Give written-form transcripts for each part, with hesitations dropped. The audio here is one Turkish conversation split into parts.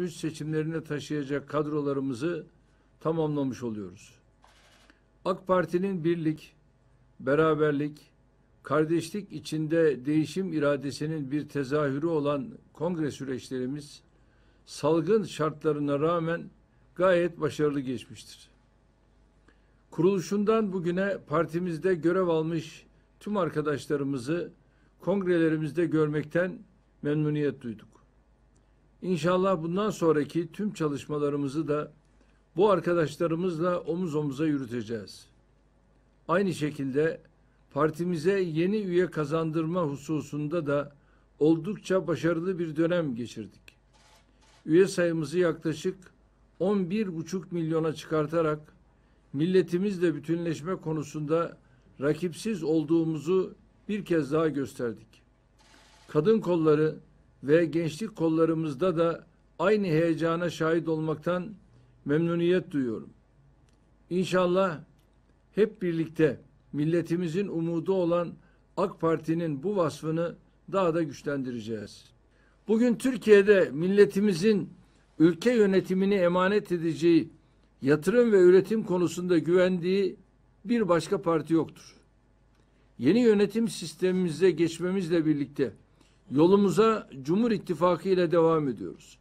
seçimlerine taşıyacak kadrolarımızı tamamlamış oluyoruz. AK Parti'nin birlik, beraberlik, kardeşlik içinde değişim iradesinin bir tezahürü olan kongre süreçlerimiz salgın şartlarına rağmen gayet başarılı geçmiştir. Kuruluşundan bugüne partimizde görev almış tüm arkadaşlarımızı kongrelerimizde görmekten memnuniyet duyduk. İnşallah bundan sonraki tüm çalışmalarımızı da bu arkadaşlarımızla omuz omuza yürüteceğiz. Aynı şekilde partimize yeni üye kazandırma hususunda da oldukça başarılı bir dönem geçirdik. Üye sayımızı yaklaşık 11,5 milyona çıkartarak milletimizle bütünleşme konusunda rakipsiz olduğumuzu bir kez daha gösterdik. Kadın kolları ve gençlik kollarımızda da aynı heyecana şahit olmaktan memnuniyet duyuyorum. İnşallah hep birlikte milletimizin umudu olan AK Parti'nin bu vasfını daha da güçlendireceğiz. Bugün Türkiye'de milletimizin ülke yönetimini emanet edeceği yatırım ve üretim konusunda güvendiği bir başka parti yoktur. Yeni yönetim sistemimize geçmemizle birlikte yolumuza Cumhur İttifakı ile devam ediyoruz.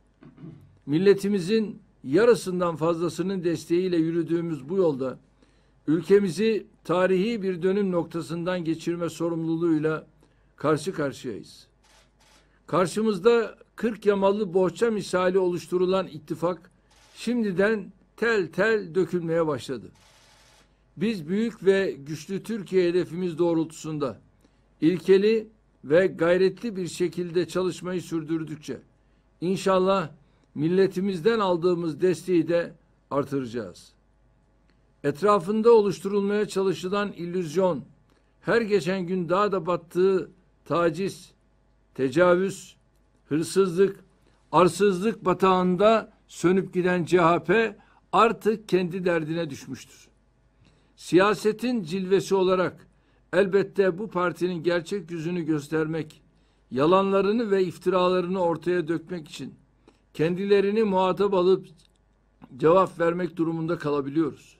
Milletimizin yarısından fazlasının desteğiyle yürüdüğümüz bu yolda ülkemizi tarihi bir dönüm noktasından geçirme sorumluluğuyla karşı karşıyayız. Karşımızda 40 yamalı bohça misali oluşturulan ittifak şimdiden tel tel dökülmeye başladı. Biz büyük ve güçlü Türkiye hedefimiz doğrultusunda ilkeli ve gayretli bir şekilde çalışmayı sürdürdükçe inşallah milletimizden aldığımız desteği de artıracağız. Etrafında oluşturulmaya çalışılan illüzyon, her geçen gün daha da battığı taciz, tecavüz, hırsızlık, arsızlık batağında sönüp giden CHP artık kendi derdine düşmüştür. Siyasetin cilvesi olarak elbette bu partinin gerçek yüzünü göstermek, yalanlarını ve iftiralarını ortaya dökmek için kendilerini muhatap alıp cevap vermek durumunda kalabiliyoruz.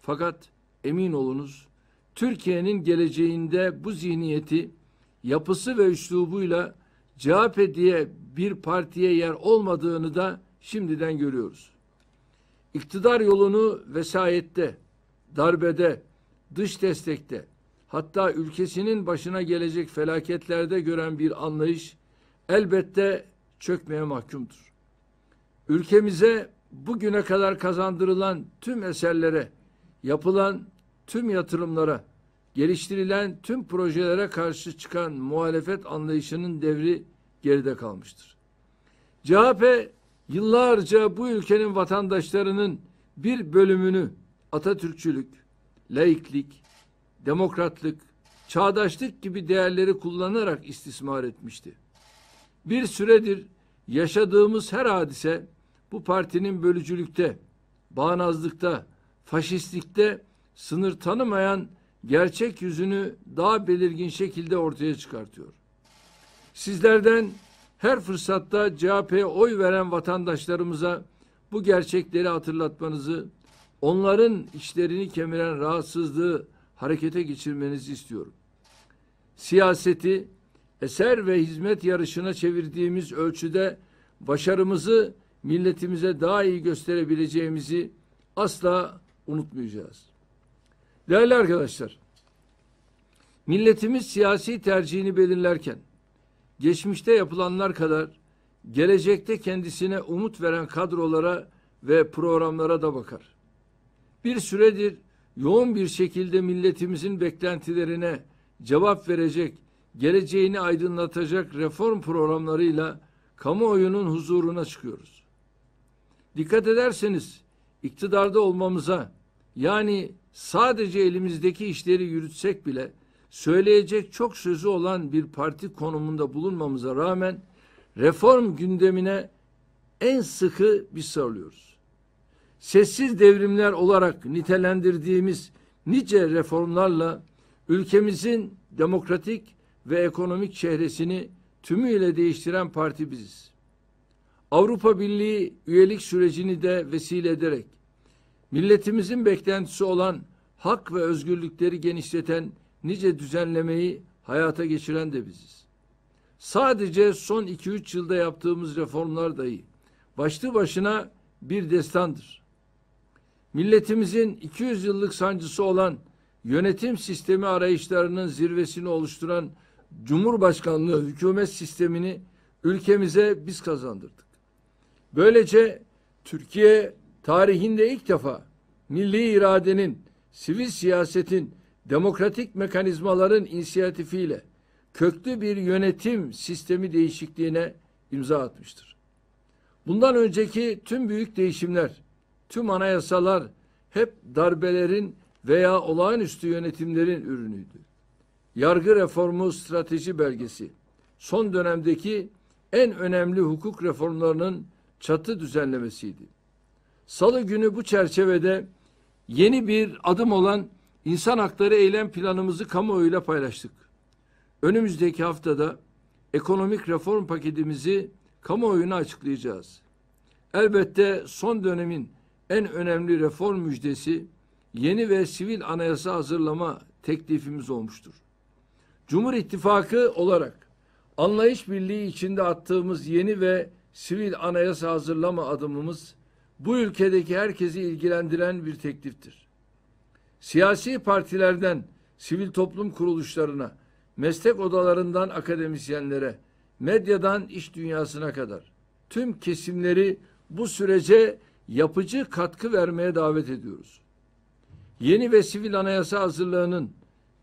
Fakat emin olunuz, Türkiye'nin geleceğinde bu zihniyeti, yapısı ve üslubuyla CHP diye bir partiye yer olmadığını da şimdiden görüyoruz. İktidar yolunu vesayette, darbede, dış destekte, hatta ülkesinin başına gelecek felaketlerde gören bir anlayış elbette çökmeye mahkumdur. Ülkemize bugüne kadar kazandırılan tüm eserlere, yapılan tüm yatırımlara, geliştirilen tüm projelere karşı çıkan muhalefet anlayışının devri geride kalmıştır. CHP yıllarca bu ülkenin vatandaşlarının bir bölümünü Atatürkçülük, laiklik, demokratlık, çağdaşlık gibi değerleri kullanarak istismar etmişti. Bir süredir yaşadığımız her hadise bu partinin bölücülükte, bağnazlıkta, faşistlikte sınır tanımayan gerçek yüzünü daha belirgin şekilde ortaya çıkartıyor. Sizlerden her fırsatta CHP'ye oy veren vatandaşlarımıza bu gerçekleri hatırlatmanızı, onların içlerini kemiren rahatsızlığı harekete geçirmenizi istiyorum. Siyaseti eser ve hizmet yarışına çevirdiğimiz ölçüde başarımızı milletimize daha iyi gösterebileceğimizi asla unutmayacağız. Değerli arkadaşlar, milletimiz siyasi tercihini belirlerken geçmişte yapılanlar kadar gelecekte kendisine umut veren kadrolara ve programlara da bakar. Bir süredir yoğun bir şekilde milletimizin beklentilerine cevap verecek, geleceğini aydınlatacak reform programlarıyla kamuoyunun huzuruna çıkıyoruz. Dikkat ederseniz iktidarda olmamıza, yani sadece elimizdeki işleri yürütsek bile söyleyecek çok sözü olan bir parti konumunda bulunmamıza rağmen reform gündemine en sıkı biz sarılıyoruz. Sessiz devrimler olarak nitelendirdiğimiz nice reformlarla ülkemizin demokratik ve ekonomik çehresini tümüyle değiştiren parti biziz. Avrupa Birliği üyelik sürecini de vesile ederek milletimizin beklentisi olan hak ve özgürlükleri genişleten nice düzenlemeyi hayata geçiren de biziz. Sadece son 2-3 yılda yaptığımız reformlar dahi başlı başına bir destandır. Milletimizin 200 yıllık sancısı olan yönetim sistemi arayışlarının zirvesini oluşturan Cumhurbaşkanlığı hükümet sistemini ülkemize biz kazandırdık. Böylece Türkiye tarihinde ilk defa milli iradenin, sivil siyasetin, demokratik mekanizmaların inisiyatifiyle köklü bir yönetim sistemi değişikliğine imza atmıştır. Bundan önceki tüm büyük değişimler, tüm anayasalar hep darbelerin veya olağanüstü yönetimlerin ürünüydü. Yargı reformu strateji belgesi, son dönemdeki en önemli hukuk reformlarının çatı düzenlemesiydi. Salı günü bu çerçevede yeni bir adım olan İnsan Hakları Eylem Planımızı kamuoyuyla paylaştık. Önümüzdeki haftada ekonomik reform paketimizi kamuoyuna açıklayacağız. Elbette son dönemin en önemli reform müjdesi yeni ve sivil anayasa hazırlama teklifimiz olmuştur. Cumhur İttifakı olarak anlayış birliği içinde attığımız yeni ve sivil anayasa hazırlama adımımız bu ülkedeki herkesi ilgilendiren bir tekliftir. Siyasi partilerden sivil toplum kuruluşlarına, meslek odalarından akademisyenlere, medyadan iş dünyasına kadar tüm kesimleri bu sürece yapıcı katkı vermeye davet ediyoruz. Yeni ve sivil anayasa hazırlığının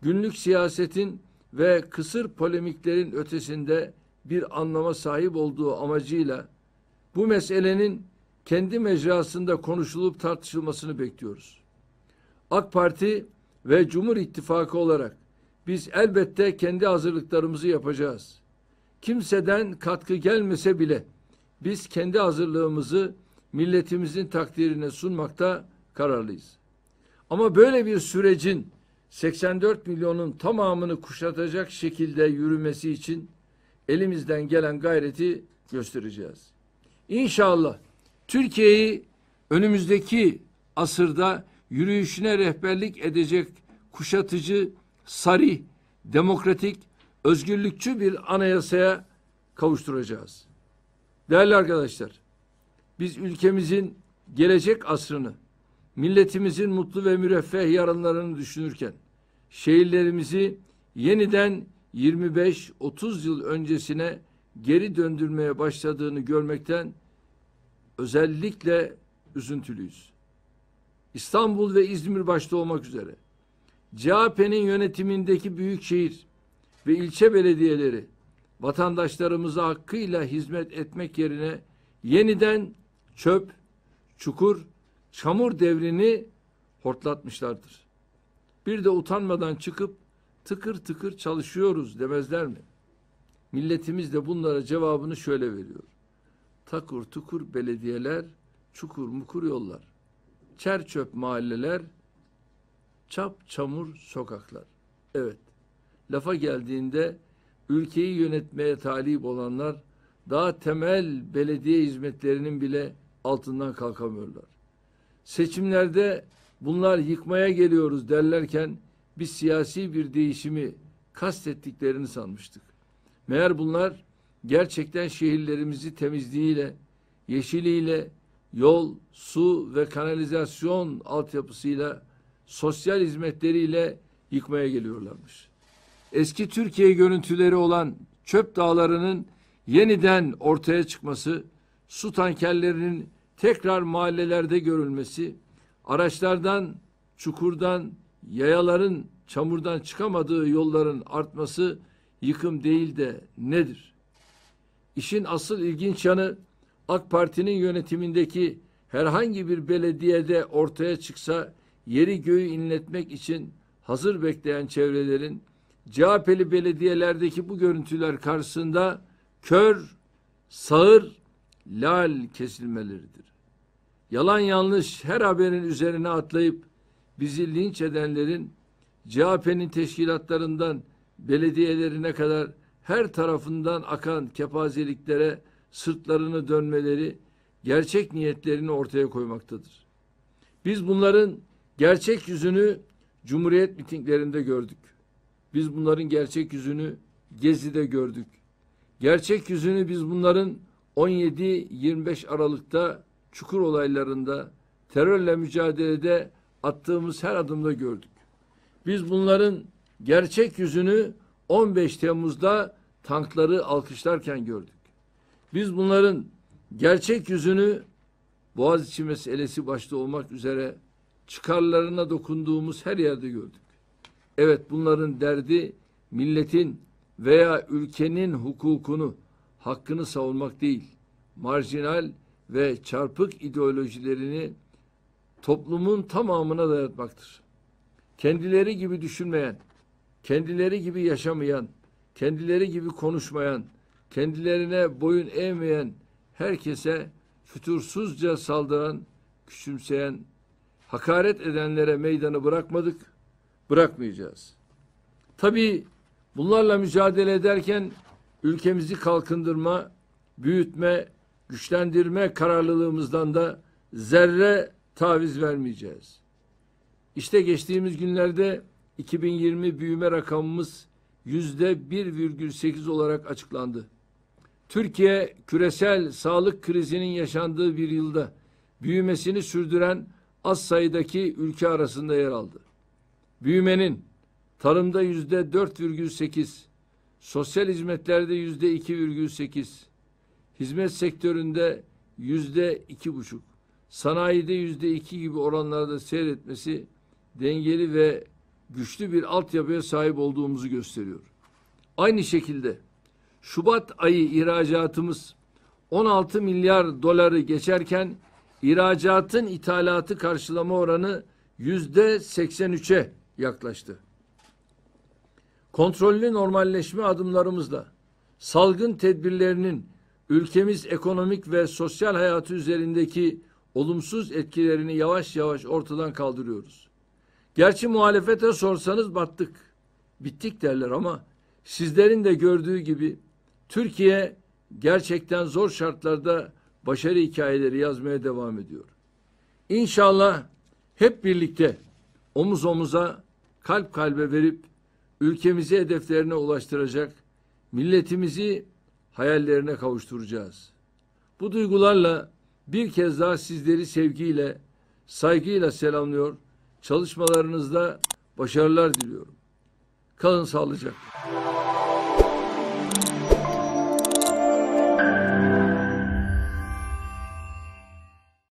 günlük siyasetin ve kısır polemiklerin ötesinde bir anlama sahip olduğu amacıyla bu meselenin kendi mecrasında konuşulup tartışılmasını bekliyoruz. AK Parti ve Cumhur İttifakı olarak biz elbette kendi hazırlıklarımızı yapacağız. Kimseden katkı gelmese bile biz kendi hazırlığımızı milletimizin takdirine sunmakta kararlıyız. Ama böyle bir sürecin 84 milyonun tamamını kuşatacak şekilde yürümesi için elimizden gelen gayreti göstereceğiz. İnşallah Türkiye'yi önümüzdeki asırda yürüyüşüne rehberlik edecek kuşatıcı, sarih, demokratik, özgürlükçü bir anayasaya kavuşturacağız. Değerli arkadaşlar, biz ülkemizin gelecek asrını, milletimizin mutlu ve müreffeh yarınlarını düşünürken, şehirlerimizi yeniden 25-30 yıl öncesine geri döndürmeye başladığını görmekten özellikle üzüntülüyüz. İstanbul ve İzmir başta olmak üzere CHP'nin yönetimindeki büyükşehir ve ilçe belediyeleri vatandaşlarımıza hakkıyla hizmet etmek yerine yeniden çöp, çukur, çamur devrini hortlatmışlardır. Bir de utanmadan çıkıp tıkır tıkır çalışıyoruz demezler mi? Milletimiz de bunlara cevabını şöyle veriyor. Takır tukur belediyeler, çukur mukur yollar. Çer çöp mahalleler, çap çamur sokaklar. Evet, lafa geldiğinde ülkeyi yönetmeye talip olanlar daha temel belediye hizmetlerinin bile altından kalkamıyorlar. Seçimlerde bunlar yıkmaya geliyoruz derlerken biz siyasi bir değişimi kastettiklerini sanmıştık. Meğer bunlar gerçekten şehirlerimizi temizliğiyle, yeşiliyle, yol, su ve kanalizasyon altyapısıyla, sosyal hizmetleriyle yıkmaya geliyorlarmış. Eski Türkiye görüntüleri olan çöp dağlarının yeniden ortaya çıkması, su tankerlerinin tekrar mahallelerde görülmesi, araçlardan, çukurdan, yayaların çamurdan çıkamadığı yolların artması yıkım değil de nedir? İşin asıl ilginç yanı AK Parti'nin yönetimindeki herhangi bir belediyede ortaya çıksa yeri göğü inletmek için hazır bekleyen çevrelerin CHP'li belediyelerdeki bu görüntüler karşısında kör, sağır, lal kesilmeleridir. Yalan yanlış her haberin üzerine atlayıp bizi linç edenlerin CHP'nin teşkilatlarından belediyelerine kadar her tarafından akan kepazeliklere sırtlarını dönmeleri gerçek niyetlerini ortaya koymaktadır. Biz bunların gerçek yüzünü Cumhuriyet mitinglerinde gördük. Biz bunların gerçek yüzünü Gezi'de gördük. Gerçek yüzünü biz bunların 17-25 Aralık'ta Çukur olaylarında, terörle mücadelede attığımız her adımda gördük. Biz bunların gerçek yüzünü 15 Temmuz'da tankları alkışlarken gördük. Biz bunların gerçek yüzünü Boğaziçi meselesi başta olmak üzere çıkarlarına dokunduğumuz her yerde gördük. Evet, bunların derdi milletin veya ülkenin hukukunu, hakkını savunmak değil, marjinal ve çarpık ideolojilerini toplumun tamamına dayatmaktır. Kendileri gibi düşünmeyen, kendileri gibi yaşamayan, kendileri gibi konuşmayan, kendilerine boyun eğmeyen herkese fütursuzca saldıran, küçümseyen, hakaret edenlere meydanı bırakmadık, bırakmayacağız. Tabii bunlarla mücadele ederken ülkemizi kalkındırma, büyütme, güçlendirme kararlılığımızdan da zerre taviz vermeyeceğiz. İşte geçtiğimiz günlerde 2020 büyüme rakamımız %1,8 olarak açıklandı. Türkiye küresel sağlık krizinin yaşandığı bir yılda büyümesini sürdüren az sayıdaki ülke arasında yer aldı. Büyümenin tarımda %4,8, sosyal hizmetlerde %2,8, hizmet sektöründe %2,5, sanayide %2 gibi oranlarda seyretmesi dengeli ve güçlü bir altyapıya sahip olduğumuzu gösteriyor. Aynı şekilde Şubat ayı ihracatımız 16 milyar doları geçerken ihracatın ithalatı karşılama oranı %83'e yaklaştı. Kontrollü normalleşme adımlarımızla salgın tedbirlerinin ülkemiz ekonomik ve sosyal hayatı üzerindeki olumsuz etkilerini yavaş yavaş ortadan kaldırıyoruz. Gerçi muhalefete sorsanız battık, bittik derler ama sizlerin de gördüğü gibi Türkiye gerçekten zor şartlarda başarı hikayeleri yazmaya devam ediyor. İnşallah hep birlikte omuz omuza, kalp kalbe verip ülkemizi hedeflerine ulaştıracak, milletimizi hayallerine kavuşturacağız. Bu duygularla bir kez daha sizleri sevgiyle, saygıyla selamlıyor, çalışmalarınızda başarılar diliyorum. Kalın sağlıcakla.